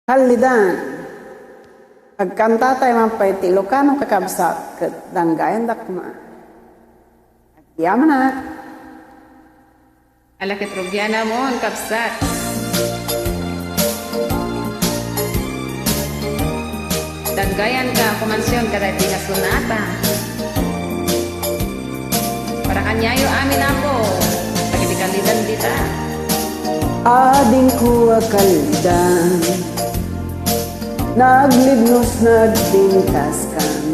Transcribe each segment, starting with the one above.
Halidan, pagkanta tayo mapay ti Ilocano kakabsat ket danggayan dakma. Yaman na. Alakit rugyana mo ang kapsat. Danggayan ka kumansyon kada pinasunata. Para kanyayo amin ako, pagkikalidan dita. Ading ko akalidan, naglibnos nagpintas kan,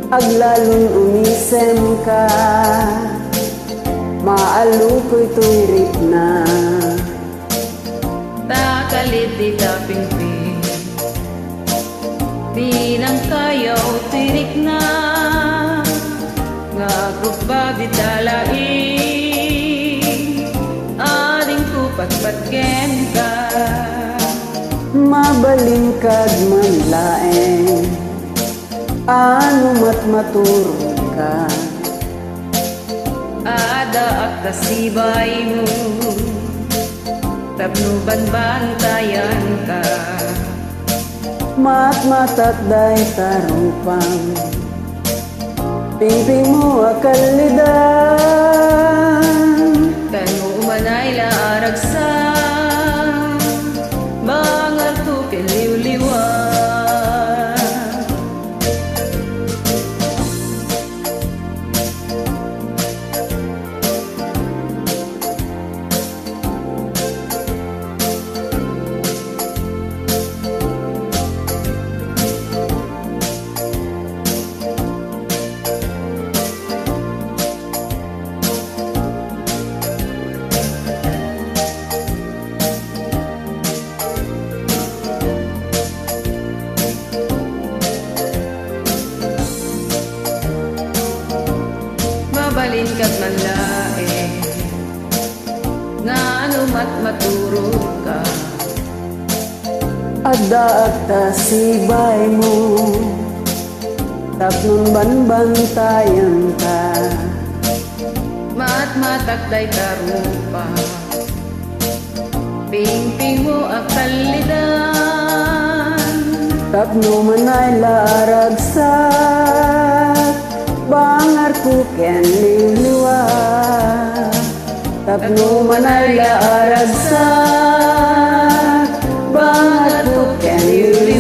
aglalong umisem ka, maalukoy tuyrip na. Takalit di taping-ping, binang kayaw tirik na, nga grupa bitalain, ading ko pagpatgen ka. Mabalin kag manlaeng, ano matmaturog ka. Ada at kasibay mo, tapno banbantayan ka. Matmatakday tarupang, pingping mo akalidan. Kano umanay laaragsan, bangal ko kiliw-liwan. Mabalin ka't manlae, nga ano matmaturog ka. Adda at tasibay mo, tapnon banbantayan ka. Matmatakday tarupa, pingping mo akalidan. Tapno manay laragsak, bangar ko ken liwliwa. Tapno manay laragsak, bangar ko ken liwliwa.